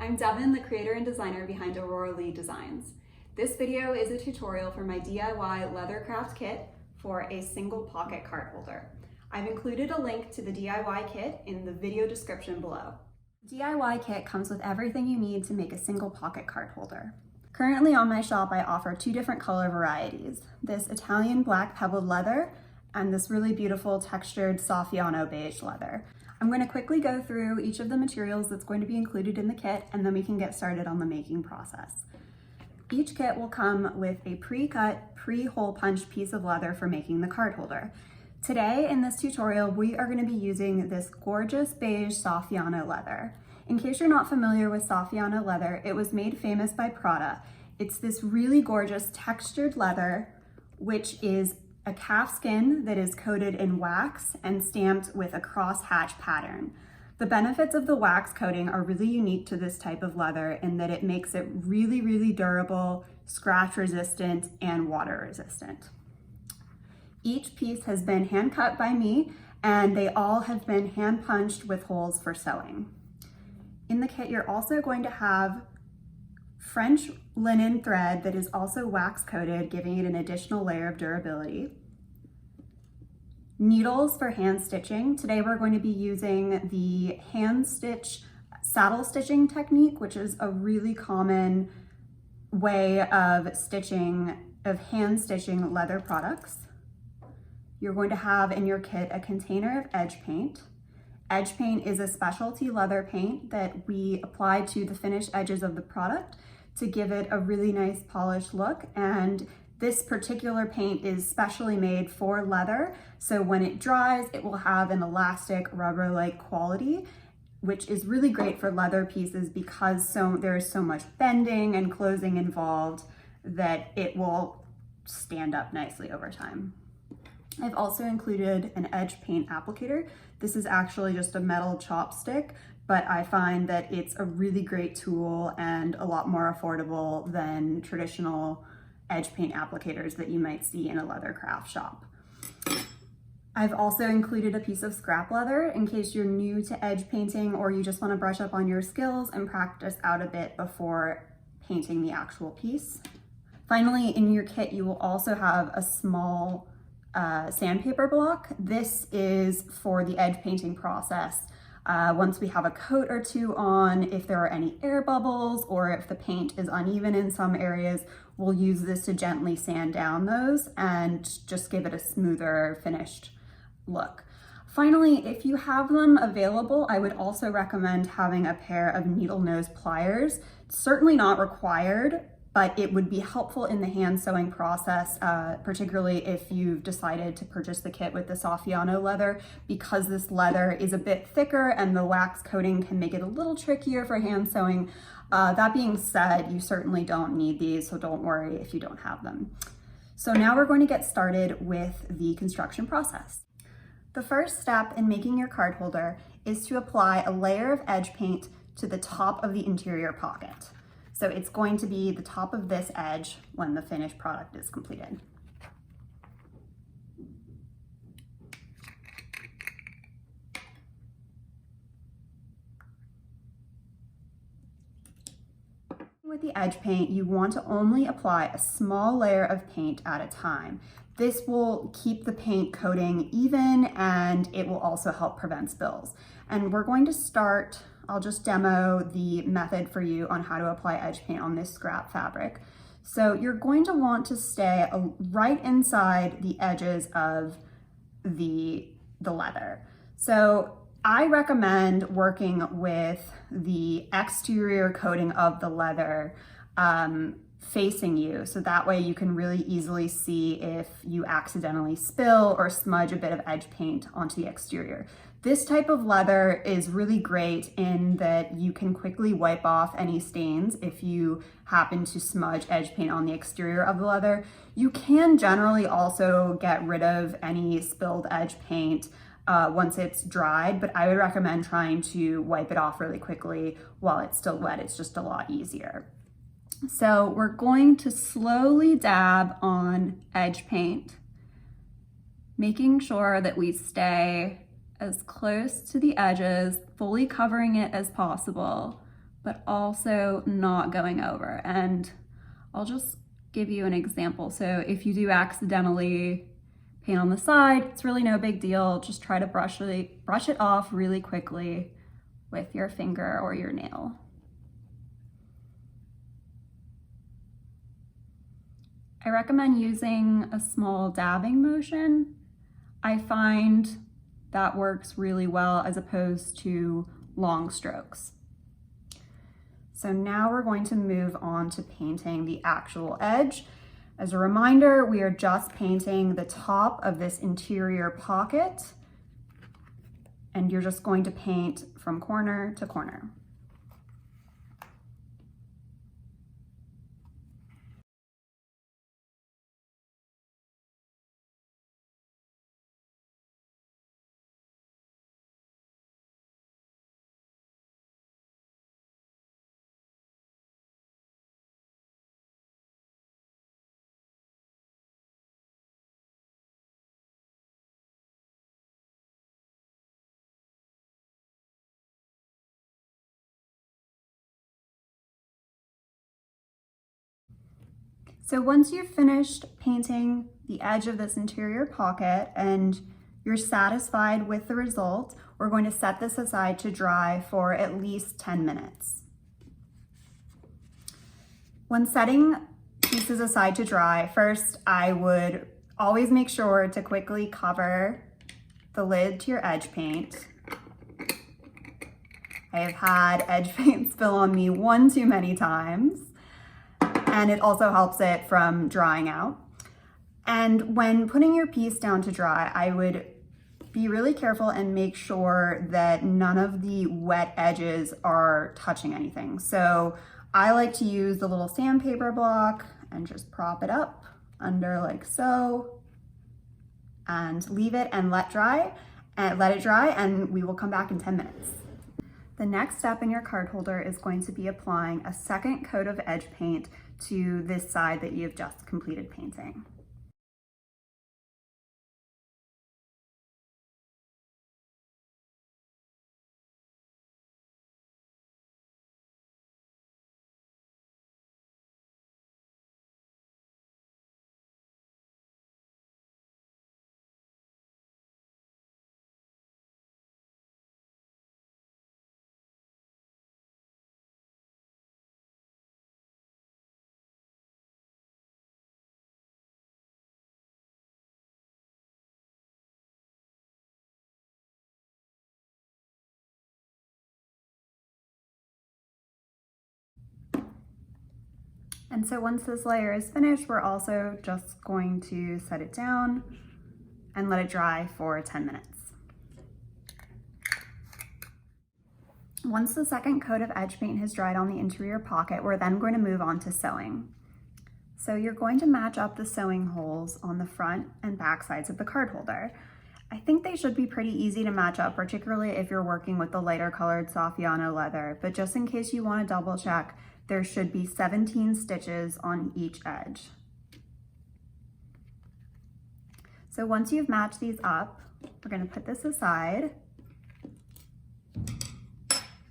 I'm Devin, the creator and designer behind Aurora Lee Designs. This video is a tutorial for my DIY leather craft kit for a single pocket card holder. I've included a link to the DIY kit in the video description below. The DIY kit comes with everything you need to make a single pocket card holder. Currently on my shop, I offer two different color varieties, this Italian black pebbled leather and this really beautiful textured Saffiano beige leather. I'm going to quickly go through each of the materials that's going to be included in the kit, and then we can get started on the making process. Each kit will come with a pre-cut, pre-hole punch piece of leather for making the card holder. Today in this tutorial, we are going to be using this gorgeous beige Saffiano leather. In case you're not familiar with Saffiano leather, it was made famous by Prada. It's this really gorgeous textured leather, which is a calf skin that is coated in wax and stamped with a cross-hatch pattern. The benefits of the wax coating are really unique to this type of leather in that it makes it really, really durable, scratch resistant, and water resistant. Each piece has been hand cut by me, and they all have been hand punched with holes for sewing. In the kit, you're also going to have French linen thread that is also wax coated, giving it an additional layer of durability. Needles for hand stitching. Today we're going to be using the hand stitch saddle stitching technique, which is a really common way of hand stitching leather products. You're going to have in your kit a container of edge paint. Edge paint is a specialty leather paint that we apply to the finished edges of the product to give it a really nice polished look, and this particular paint is specially made for leather, so when it dries it will have an elastic rubber-like quality, which is really great for leather pieces because there is so much bending and closing involved that it will stand up nicely over time. I've also included an edge paint applicator. This is actually just a metal chopstick, but I find that it's a really great tool and a lot more affordable than traditional edge paint applicators that you might see in a leather craft shop. I've also included a piece of scrap leather in case you're new to edge painting or you just want to brush up on your skills and practice out a bit before painting the actual piece. Finally, in your kit, you will also have a small sandpaper block. This is for the edge painting process. Once we have a coat or two on, if there are any air bubbles or if the paint is uneven in some areas, we'll use this to gently sand down those and just give it a smoother finished look. Finally, if you have them available, I would also recommend having a pair of needle nose pliers. Certainly not required, but it would be helpful in the hand sewing process, particularly if you've decided to purchase the kit with the Saffiano leather, because this leather is a bit thicker and the wax coating can make it a little trickier for hand sewing. That being said, you certainly don't need these, so don't worry if you don't have them. So now we're going to get started with the construction process. The first step in making your card holder is to apply a layer of edge paint to the top of the interior pocket. So it's going to be the top of this edge when the finished product is completed. With the edge paint, you want to only apply a small layer of paint at a time. This will keep the paint coating even, and it will also help prevent spills. And we're going to start, I'll just demo the method for you on how to apply edge paint on this scrap fabric. So you're going to want to stay right inside the edges of the leather. So I recommend working with the exterior coating of the leather facing you, so that way you can really easily see if you accidentally spill or smudge a bit of edge paint onto the exterior. This type of leather is really great in that you can quickly wipe off any stains if you happen to smudge edge paint on the exterior of the leather. You can generally also get rid of any spilled edge paint once it's dried, but I would recommend trying to wipe it off really quickly while it's still wet. It's just a lot easier. So we're going to slowly dab on edge paint, making sure that we stay as close to the edges, fully covering it as possible, but also not going over. And I'll just give you an example. So if you do accidentally paint on the side, it's really no big deal. Just try to brush it off really quickly with your finger or your nail. I recommend using a small dabbing motion. I find that works really well as opposed to long strokes. So now we're going to move on to painting the actual edge. As a reminder, we are just painting the top of this interior pocket, and you're just going to paint from corner to corner. So once you've finished painting the edge of this interior pocket and you're satisfied with the result, we're going to set this aside to dry for at least 10 minutes. When setting pieces aside to dry, first I would always make sure to quickly cover the lid to your edge paint. I have had edge paint spill on me one too many times, and it also helps it from drying out. And when putting your piece down to dry, I would be really careful and make sure that none of the wet edges are touching anything. So I like to use the little sandpaper block and just prop it up under like so, and leave it and let it dry, and we will come back in 10 minutes. The next step in your card holder is going to be applying a second coat of edge paint to this side that you've just completed painting. And so once this layer is finished, we're also just going to set it down and let it dry for 10 minutes. Once the second coat of edge paint has dried on the interior pocket, we're then going to move on to sewing. So you're going to match up the sewing holes on the front and back sides of the card holder. I think they should be pretty easy to match up, particularly if you're working with the lighter colored Saffiano leather, but just in case you want to double check, there should be 17 stitches on each edge. So once you've matched these up, we're going to put this aside,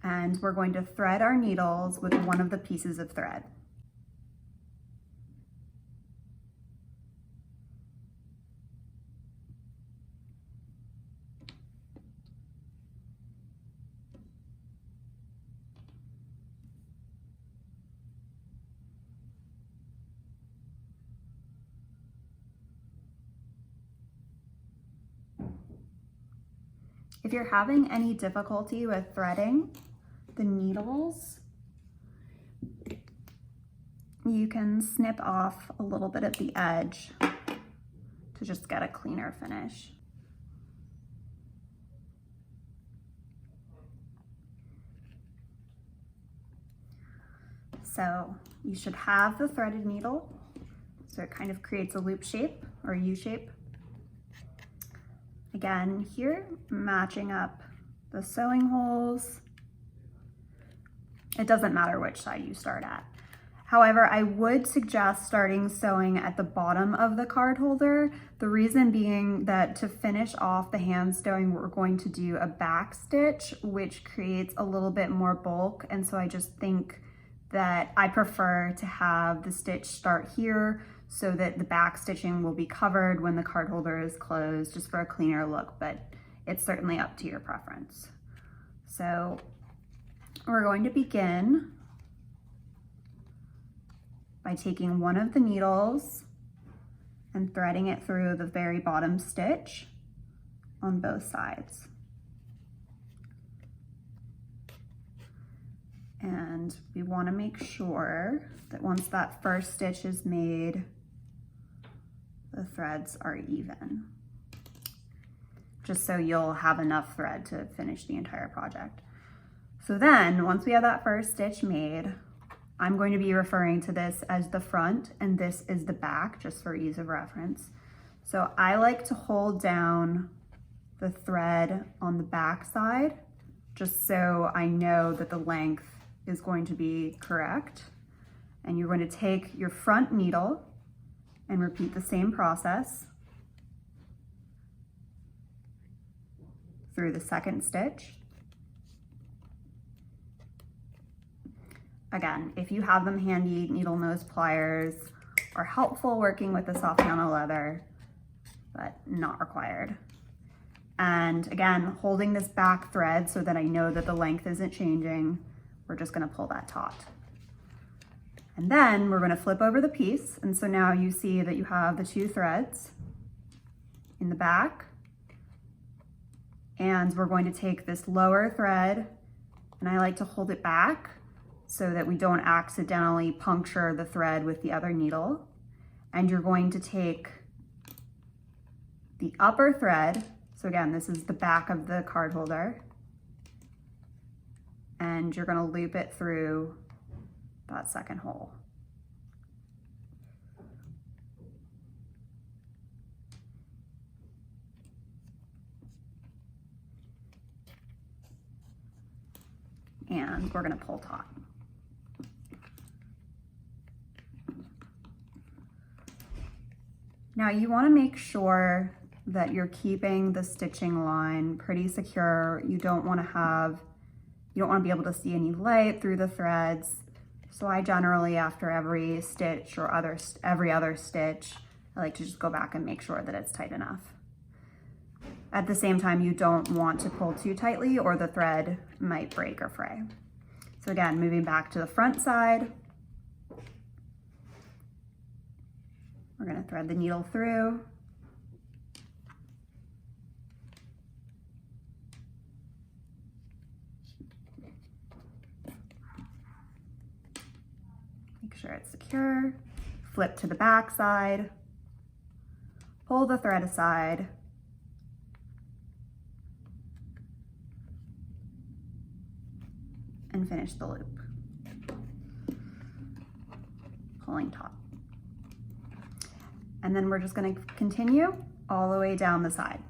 and we're going to thread our needles with one of the pieces of thread. If you're having any difficulty with threading the needles, you can snip off a little bit of the edge to just get a cleaner finish. So you should have the threaded needle, so it kind of creates a loop shape or U shape. Again, here, matching up the sewing holes. It doesn't matter which side you start at. However, I would suggest starting sewing at the bottom of the card holder. The reason being that to finish off the hand sewing, we're going to do a back stitch, which creates a little bit more bulk. And so I just think that I prefer to have the stitch start here so that the back stitching will be covered when the card holder is closed, just for a cleaner look, but it's certainly up to your preference. So we're going to begin by taking one of the needles and threading it through the very bottom stitch on both sides. And we want to make sure that once that first stitch is made, the threads are even, just so you'll have enough thread to finish the entire project. So then, once we have that first stitch made, I'm going to be referring to this as the front and this is the back, just for ease of reference. So I like to hold down the thread on the back side, just so I know that the length is going to be correct. And you're going to take your front needle and repeat the same process through the second stitch. Again, if you have them handy, needle nose pliers are helpful working with the soft piano leather, but not required. And again, holding this back thread so that I know that the length isn't changing, we're just gonna pull that taut. And then we're gonna flip over the piece. And so now you see that you have the two threads in the back. And we're going to take this lower thread, and I like to hold it back so that we don't accidentally puncture the thread with the other needle. And you're going to take the upper thread, so again, this is the back of the card holder, and you're gonna loop it through that second hole. And we're gonna pull taut. Now you wanna make sure that you're keeping the stitching line pretty secure. You don't wanna be able to see any light through the threads. So I generally, after every stitch or every other stitch, I like to just go back and make sure that it's tight enough. At the same time, you don't want to pull too tightly or the thread might break or fray. So again, moving back to the front side, we're gonna thread the needle through. Make sure it's secure. Flip to the back side, pull the thread aside, and finish the loop, pulling taut. And then we're just going to continue all the way down the side.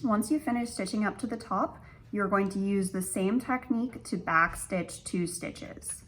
Once you finish stitching up to the top, you're going to use the same technique to backstitch 2 stitches.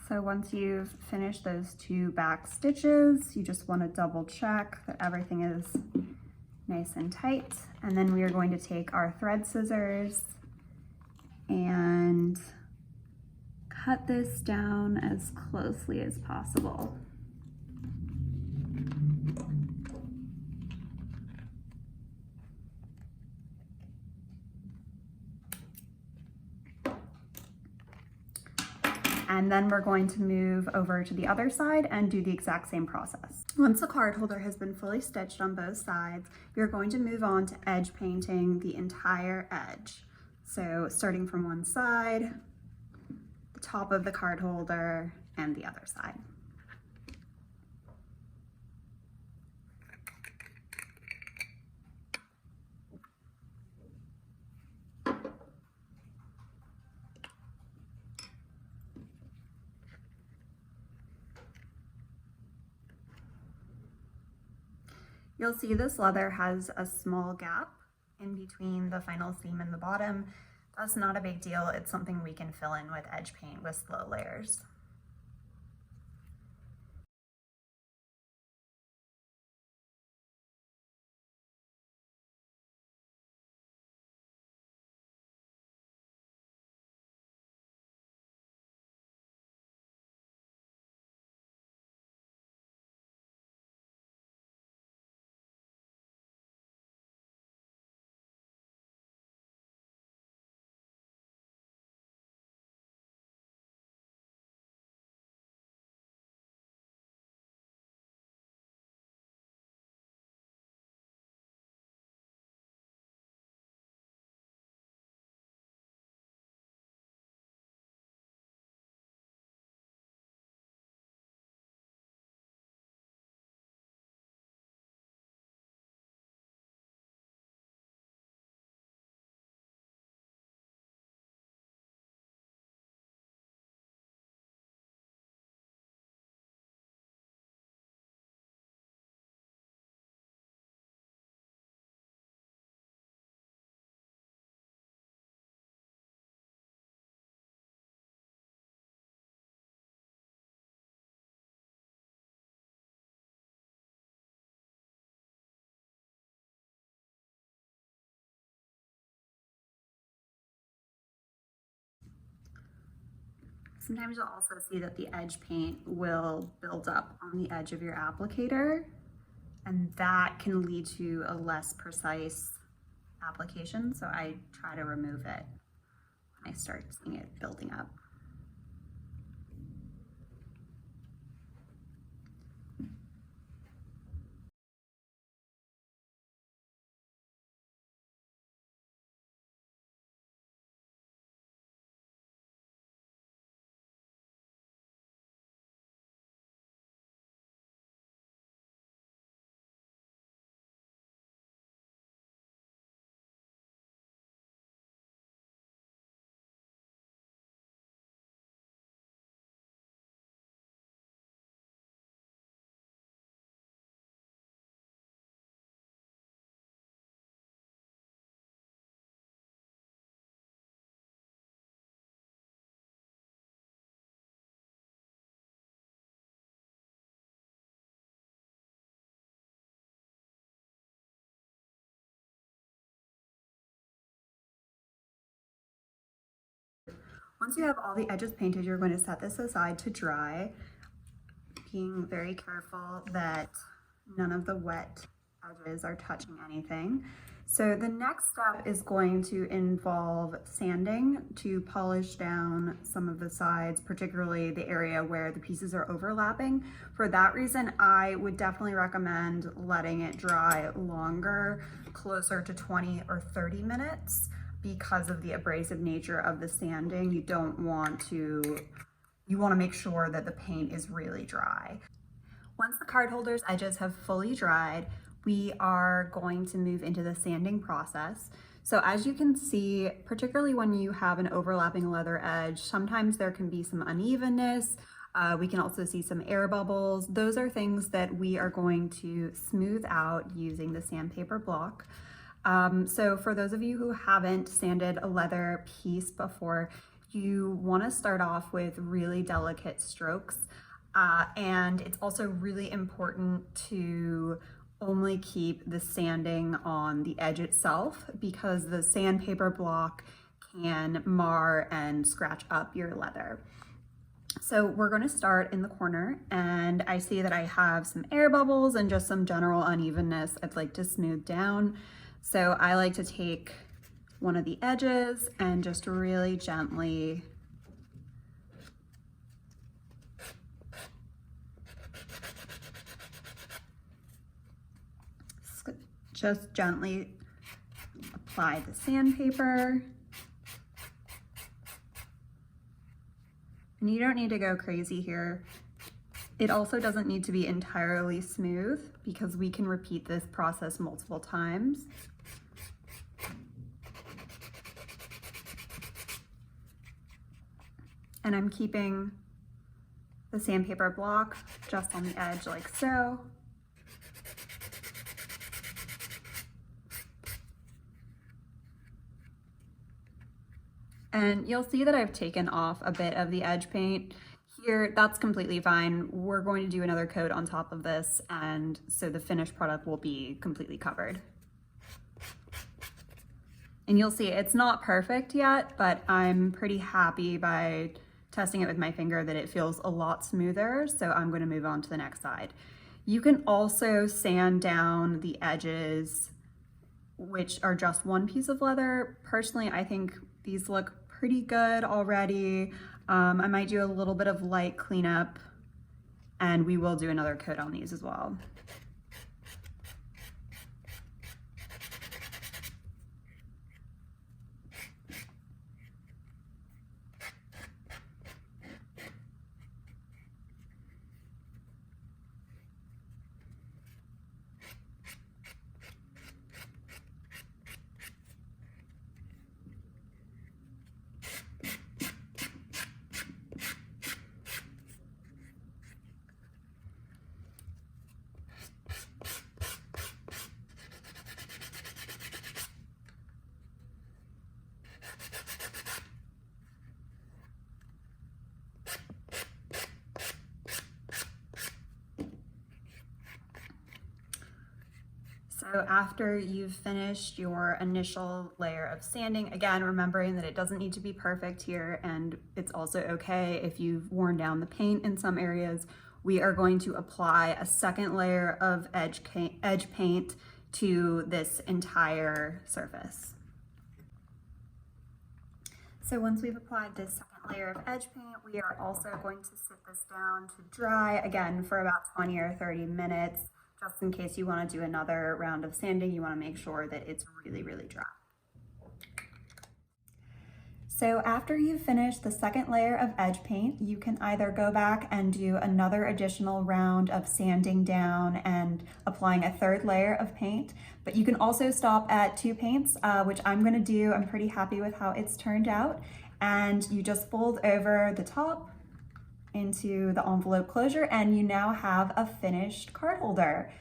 So once you've finished those 2 back stitches, you just want to double check that everything is nice and tight. And then we are going to take our thread scissors and cut this down as closely as possible. And then we're going to move over to the other side and do the exact same process. Once the card holder has been fully stitched on both sides, you're going to move on to edge painting the entire edge. So starting from one side, the top of the card holder, and the other side. You'll see this leather has a small gap in between the final seam and the bottom. That's not a big deal. It's something we can fill in with edge paint with slow layers. Sometimes you'll also see that the edge paint will build up on the edge of your applicator, and that can lead to a less precise application. So I try to remove it when I start seeing it building up. Once you have all the edges painted, you're going to set this aside to dry, being very careful that none of the wet edges are touching anything. So the next step is going to involve sanding to polish down some of the sides, particularly the area where the pieces are overlapping. For that reason, I would definitely recommend letting it dry longer, closer to 20 or 30 minutes, because of the abrasive nature of the sanding. You want to make sure that the paint is really dry. Once the card holder's edges have fully dried, we are going to move into the sanding process. So as you can see, particularly when you have an overlapping leather edge, sometimes there can be some unevenness. We can also see some air bubbles. Those are things that we are going to smooth out using the sandpaper block. So for those of you who haven't sanded a leather piece before, you want to start off with really delicate strokes. And it's also really important to only keep the sanding on the edge itself, because the sandpaper block can mar and scratch up your leather. So we're going to start in the corner, and I see that I have some air bubbles and just some general unevenness I'd like to smooth down. So I like to take one of the edges and just really gently apply the sandpaper. And you don't need to go crazy here. It also doesn't need to be entirely smooth, because we can repeat this process multiple times. And I'm keeping the sandpaper block just on the edge like so. And you'll see that I've taken off a bit of the edge paint here. That's completely fine. We're going to do another coat on top of this, and so the finished product will be completely covered. And you'll see it's not perfect yet, but I'm pretty happy by testing it with my finger that it feels a lot smoother, so I'm going to move on to the next side. You can also sand down the edges, which are just one piece of leather. Personally, I think these look pretty good already. I might do a little bit of light cleanup, and we will do another coat on these as well. So after you've finished your initial layer of sanding, again, remembering that it doesn't need to be perfect here, and it's also okay if you've worn down the paint in some areas, we are going to apply a second layer of edge paint to this entire surface. So once we've applied this second layer of edge paint, we are also going to sit this down to dry, again, for about 20 or 30 minutes. Just in case you want to do another round of sanding, you want to make sure that it's really, really dry. So after you've finished the second layer of edge paint, you can either go back and do another additional round of sanding down and applying a third layer of paint, but you can also stop at 2 paints, which I'm going to do. I'm pretty happy with how it's turned out. And you just fold over the top into the envelope closure, and you now have a finished card holder.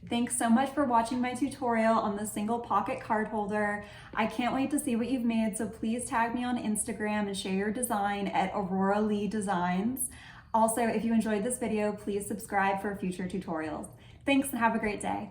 Thanks so much for watching my tutorial on the single pocket card holder. I can't wait to see what you've made, so please tag me on Instagram and share your design at Aurora Lee Designs. Also, if you enjoyed this video, please subscribe for future tutorials. Thanks and have a great day.